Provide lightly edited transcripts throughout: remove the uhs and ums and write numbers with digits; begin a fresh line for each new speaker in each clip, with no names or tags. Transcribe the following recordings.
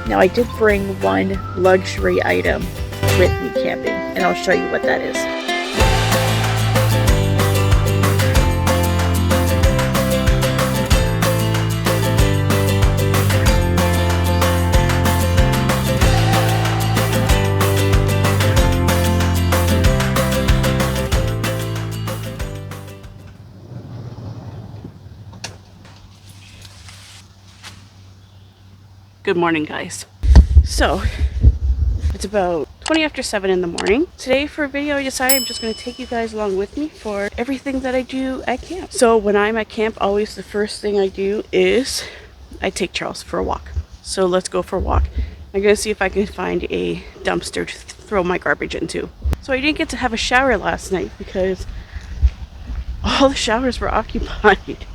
Now I did bring one luxury item with me camping, and I'll show you what that is. Good morning, guys. So it's about 20 after 7 in the morning. Today for a video I decided I'm just going to take you guys along with me for everything that I do at camp. So when I'm at camp, always the first thing I do is I take Charles for a walk. So let's go for a walk. I'm going to see if I can find a dumpster to throw my garbage into. So I didn't get to have a shower last night because all the showers were occupied.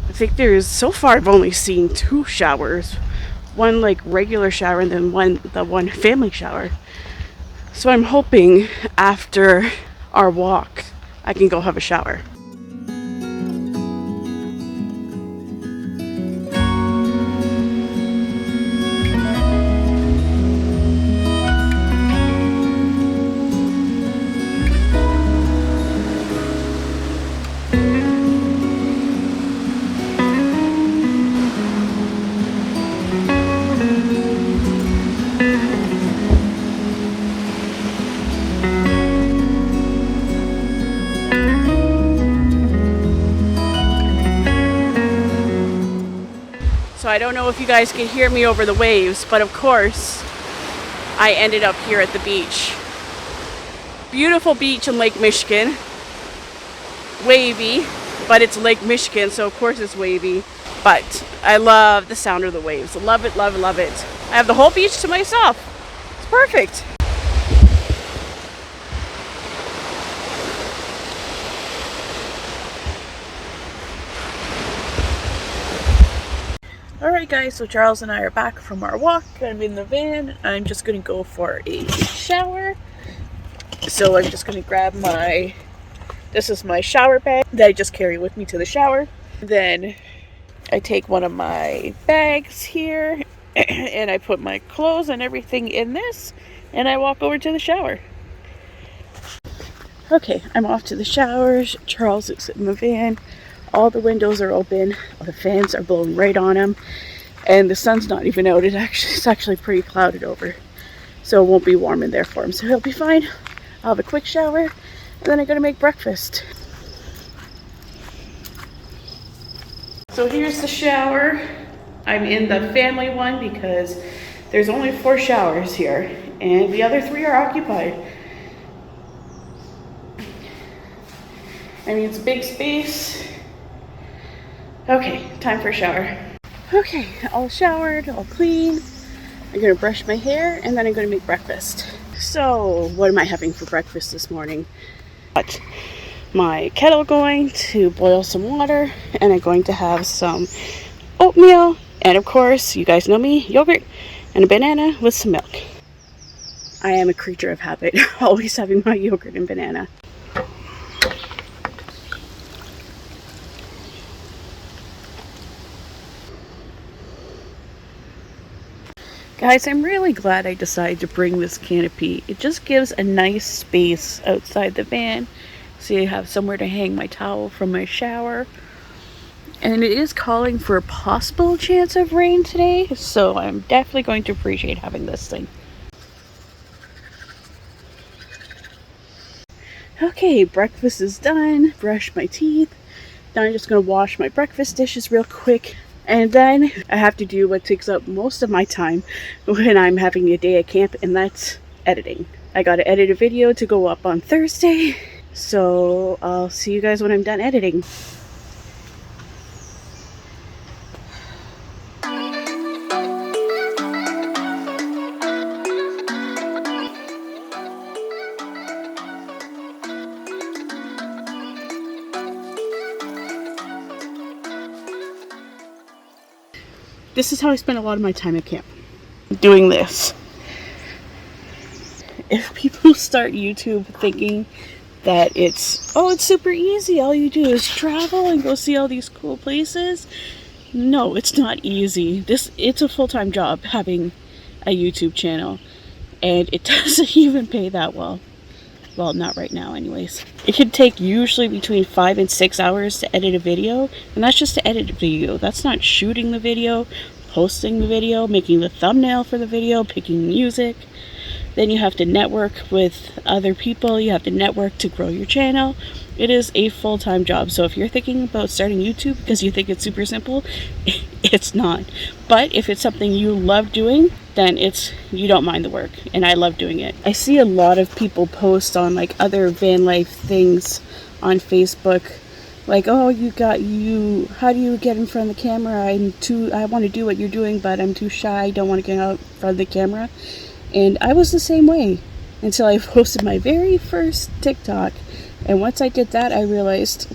I think so far I've only seen 2 showers. One like regular shower and then the one family shower. So I'm hoping after our walk I can go have a shower. So I don't know if you guys can hear me over the waves, but of course I ended up here at the beach. Beautiful beach in Lake Michigan. Wavy, but it's Lake Michigan, so of course it's wavy. But I love the sound of the waves. Love it, love it, love it. I have the whole beach to myself. It's perfect. Alright guys, so Charles and I are back from our walk. I'm in the van. I'm just going to go for a shower. So I'm just going to grab this is my shower bag that I just carry with me to the shower. Then I take one of my bags here and I put my clothes and everything in this and I walk over to the shower. Okay, I'm off to the showers. Charles is in the van. All the windows are open, the fans are blowing right on him, and the sun's not even out. It's actually pretty clouded over, so it won't be warm in there for him, so he'll be fine. I'll have a quick shower, and then I'm gonna make breakfast. So here's the shower. I'm in the family one because there's only 4 showers here, and the other 3 are occupied. I mean, it's a big space. Okay, time for a shower. Okay, all showered, all clean. I'm gonna brush my hair and then I'm gonna make breakfast. So, what am I having for breakfast this morning? Got my kettle going to boil some water, and I'm going to have some oatmeal, and of course, you guys know me, yogurt and a banana with some milk. I am a creature of habit, always having my yogurt and banana. Guys, I'm really glad I decided to bring this canopy. It just gives a nice space outside the van. So I have somewhere to hang my towel from my shower. And it is calling for a possible chance of rain today. So I'm definitely going to appreciate having this thing. Okay, breakfast is done. Brush my teeth. Now I'm just going to wash my breakfast dishes real quick. And then I have to do what takes up most of my time when I'm having a day at camp, and that's editing. I gotta edit a video to go up on Thursday, so I'll see you guys when I'm done editing. This is how I spend a lot of my time at camp. Doing this. If people start YouTube thinking that it's super easy, all you do is travel and go see all these cool places. No, it's not easy. It's a full-time job having a YouTube channel, and it doesn't even pay that well. Well, not right now anyways. It can take usually between 5 and 6 hours to edit a video, and that's just to edit a video. That's not shooting the video, posting the video, making the thumbnail for the video, picking music. Then you have to network with other people. You have to network to grow your channel. It is a full-time job. So if you're thinking about starting YouTube because you think it's super simple, it's not. But if it's something you love doing, then you don't mind the work. And I love doing it. I see a lot of people post on like other van life things on Facebook. Like, oh, how do you get in front of the camera? I want to do what you're doing, but I'm too shy. I don't want to get out in front of the camera. And I was the same way until I posted my very first TikTok. And once I did that, I realized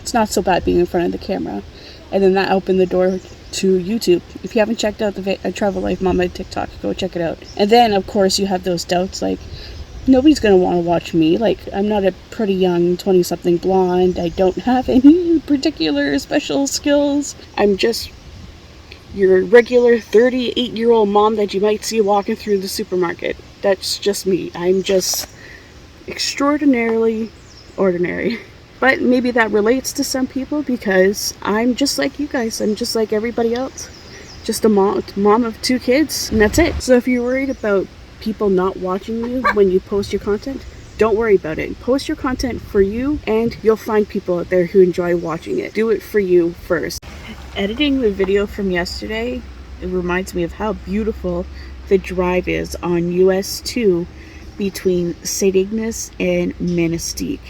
it's not so bad being in front of the camera. And then that opened the door to YouTube. If you haven't checked out the Travel Life Mama TikTok, go check it out. And then, of course, you have those doubts like, nobody's going to want to watch me. Like, I'm not a pretty young 20-something blonde. I don't have any particular special skills. I'm just your regular 38-year-old mom that you might see walking through the supermarket. That's just me. I'm just extraordinarily ordinary. But maybe that relates to some people because I'm just like you guys. I'm just like everybody else. Just a mom of 2 kids, and that's it. So if you're worried about people not watching you when you post your content, don't worry about it. Post your content for you, and you'll find people out there who enjoy watching it. Do it for you first. Editing the video from yesterday, it reminds me of how beautiful the drive is on US 2 between St. Ignace and Manistee.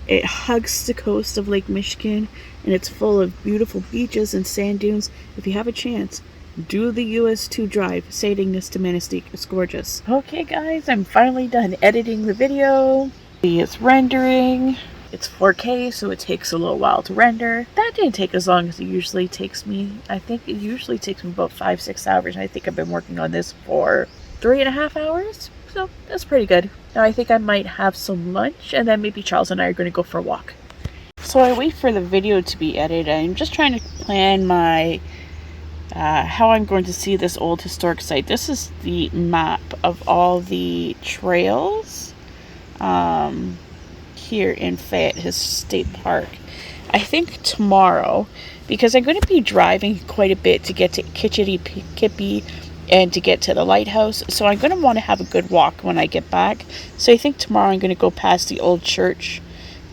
It hugs the coast of Lake Michigan, and it's full of beautiful beaches and sand dunes. If you have a chance, do the US 2 drive, St. Ignace to Manistee. It's gorgeous. Okay guys, I'm finally done editing the video. It's rendering. It's 4K, so it takes a little while to render. That didn't take as long as it usually takes me. I think it usually takes me about 5-6 hours, and I think I've been working on this for 3.5 hours. So that's pretty good. Now I think I might have some lunch, and then maybe Charles and I are going to go for a walk. So I wait for the video to be edited. I'm just trying to plan my how I'm going to see this old historic site. This is the map of all the trails here in Fayette State Park. I think tomorrow, because I'm going to be driving quite a bit to get to Kitchity Kippy and to get to the lighthouse, so I'm going to want to have a good walk when I get back. So I think tomorrow I'm going to go past the old church,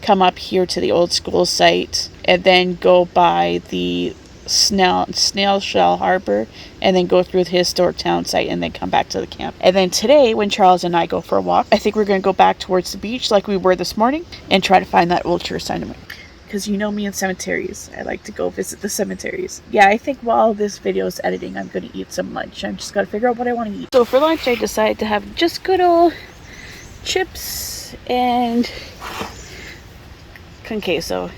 come up here to the old school site, and then go by the snail shell harbor, and then go through the historic town site, and then come back to the camp. And then today, when Charles and I go for a walk, I think we're going to go back towards the beach like we were this morning and try to find that old church sentiment. Because you know me in cemeteries, I like to go visit the cemeteries. Yeah, I think while this video is editing, I'm going to eat some lunch. I'm just got to figure out what I want to eat. So for lunch, I decided to have just good old chips and con queso.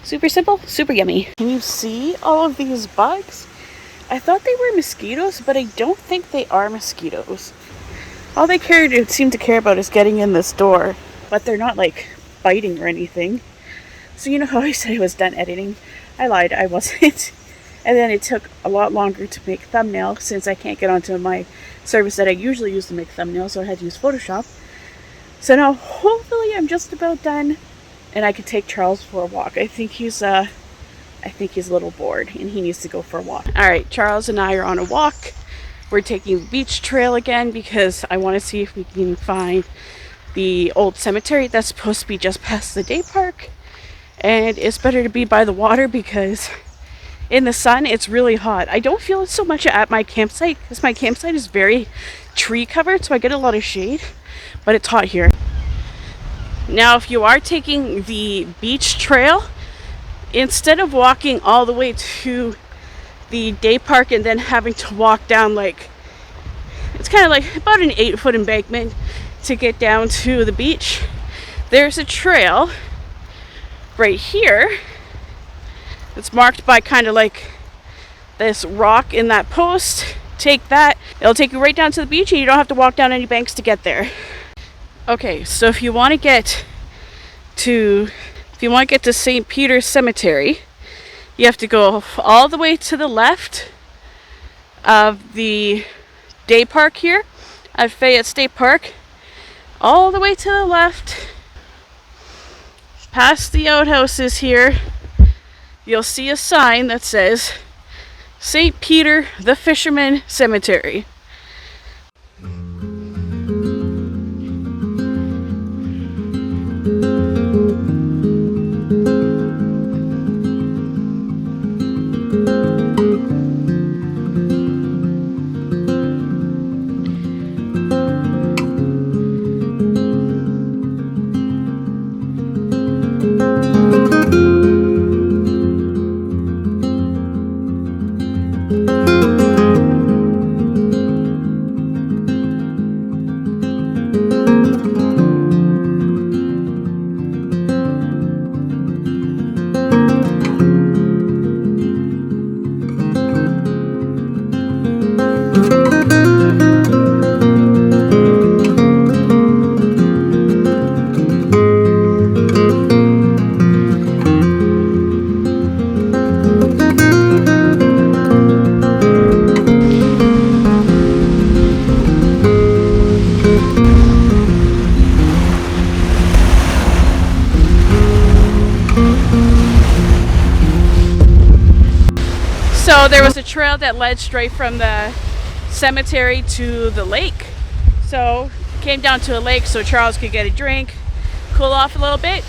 Super simple, super yummy. Can you see all of these bugs? I thought they were mosquitoes, but I don't think they are mosquitoes. All they seem to care about is getting in this door, but they're not like biting or anything. So you know how I said I was done editing? I lied, I wasn't. And then it took a lot longer to make thumbnails since I can't get onto my service that I usually use to make thumbnails, so I had to use Photoshop. So now hopefully I'm just about done and I could take Charles for a walk. I think he's a little bored and he needs to go for a walk. Alright, Charles and I are on a walk. We're taking the beach trail again because I want to see if we can find the old cemetery that's supposed to be just past the day park. And it's better to be by the water because in the sun it's really hot. I don't feel it so much at my campsite because my campsite is very tree covered, so I get a lot of shade, but it's hot here. Now if you are taking the beach trail, instead of walking all the way to the day park and then having to walk down, like, it's kind of like about an 8-foot embankment to get down to the beach, there's a trail right here. It's marked by kind of like this rock in that post. Take that, it'll take you right down to the beach and you don't have to walk down any banks to get there. Okay, so if you want to get to St. Peter's Cemetery, you have to go all the way to the left of the day park here at Fayette State Park. All the way to the left, past the outhouses here, you'll see a sign that says St. Peter the Fisherman Cemetery. So there was a trail that led straight from the cemetery to the lake. So came down to a lake so Charles could get a drink, cool off a little bit,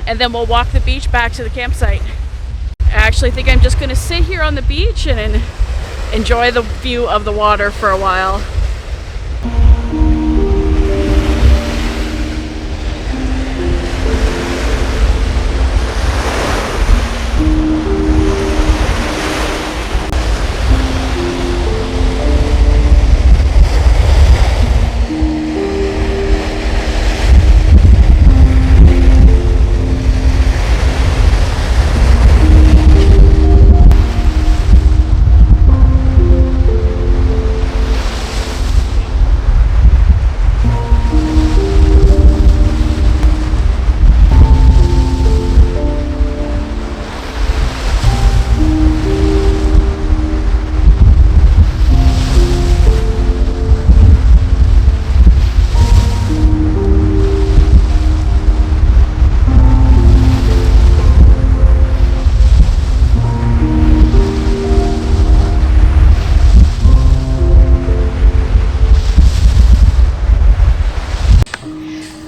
and then we'll walk the beach back to the campsite. I actually think I'm just going to sit here on the beach and enjoy the view of the water for a while.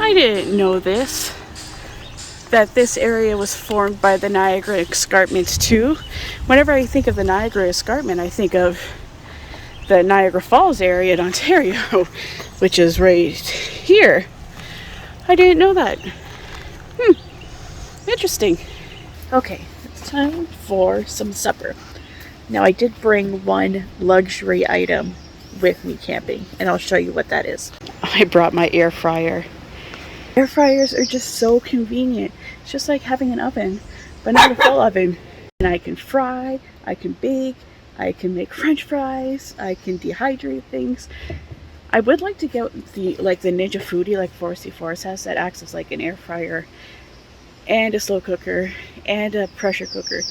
I didn't know this, that this area was formed by the Niagara Escarpments too. Whenever I think of the Niagara Escarpment, I think of the Niagara Falls area in Ontario, which is right here. I didn't know that. Interesting. Okay, it's time for some supper. Now I did bring one luxury item with me camping, and I'll show you what that is. I brought my air fryer. Air fryers are just so convenient. It's just like having an oven, but not a full oven. And I can fry, I can bake, I can make French fries, I can dehydrate things. I would like to get the Ninja Foodie like Foresty Forest has, that acts as like an air fryer and a slow cooker and a pressure cooker.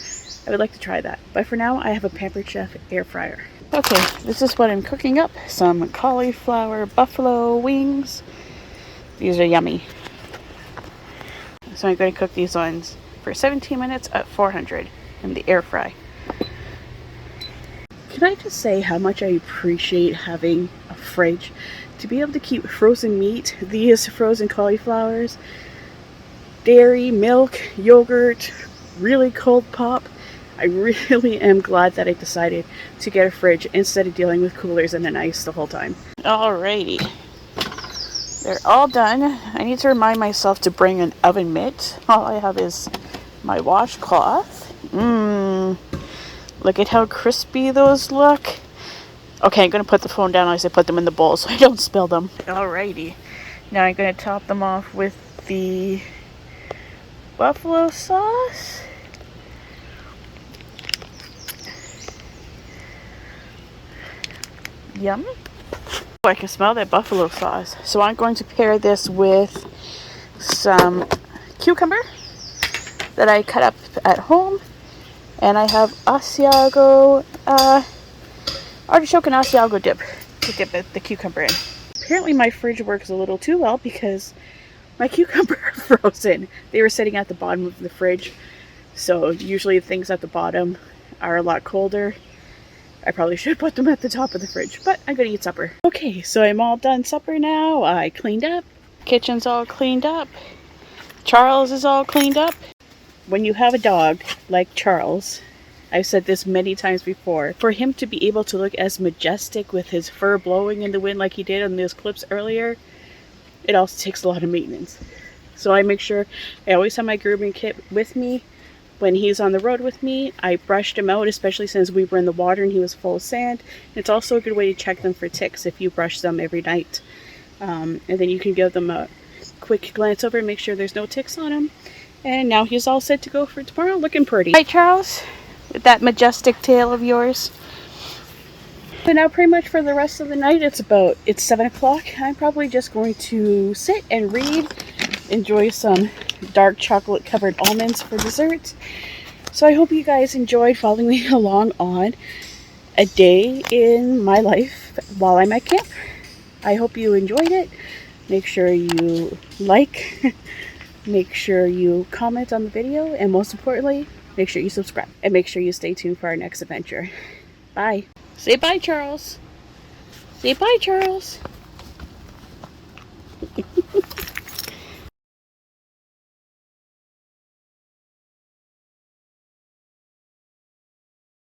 I would like to try that. But for now, I have a Pampered Chef air fryer. Okay, this is what I'm cooking up. Some cauliflower buffalo wings. These are yummy. So I'm going to cook these ones for 17 minutes at 400 in the air fry. Can I just say how much I appreciate having a fridge to be able to keep frozen meat, these frozen cauliflowers, dairy, milk, yogurt, really cold pop. I really am glad that I decided to get a fridge instead of dealing with coolers and an ice the whole time. Alrighty. They're all done. I need to remind myself to bring an oven mitt. All I have is my washcloth. Look at how crispy those look. Okay, I'm going to put the phone down as I put them in the bowl so I don't spill them. Alrighty. Now I'm going to top them off with the buffalo sauce. Yum. Oh, I can smell that buffalo sauce. So I'm going to pair this with some cucumber that I cut up at home. And I have Asiago, artichoke and Asiago dip. to dip the cucumber in. Apparently my fridge works a little too well because my cucumber are frozen. They were sitting at the bottom of the fridge, so usually things at the bottom are a lot colder. I probably should put them at the top of the fridge, but I'm gonna eat supper. Okay, so I'm all done supper now. I cleaned up. Kitchen's all cleaned up. Charles is all cleaned up. When you have a dog like Charles, I've said this many times before, for him to be able to look as majestic with his fur blowing in the wind like he did on those clips earlier, it also takes a lot of maintenance. So I make sure I always have my grooming kit with me. When he's on the road with me, I brushed him out, especially since we were in the water and he was full of sand. It's also a good way to check them for ticks if you brush them every night. And then you can give them a quick glance over and make sure there's no ticks on him. And now he's all set to go for tomorrow, looking pretty. Right, Charles? With that majestic tail of yours. And now pretty much for the rest of the night, it's 7 o'clock. I'm probably just going to sit and read, enjoy some dark chocolate covered almonds for dessert. So I hope you guys enjoyed following me along on a day in my life while I'm at camp. I hope you enjoyed it. Make sure you like, make sure you comment on the video, and most importantly, make sure you subscribe. And make sure you stay tuned for our next adventure. Bye. Say bye, Charles. Say bye, Charles.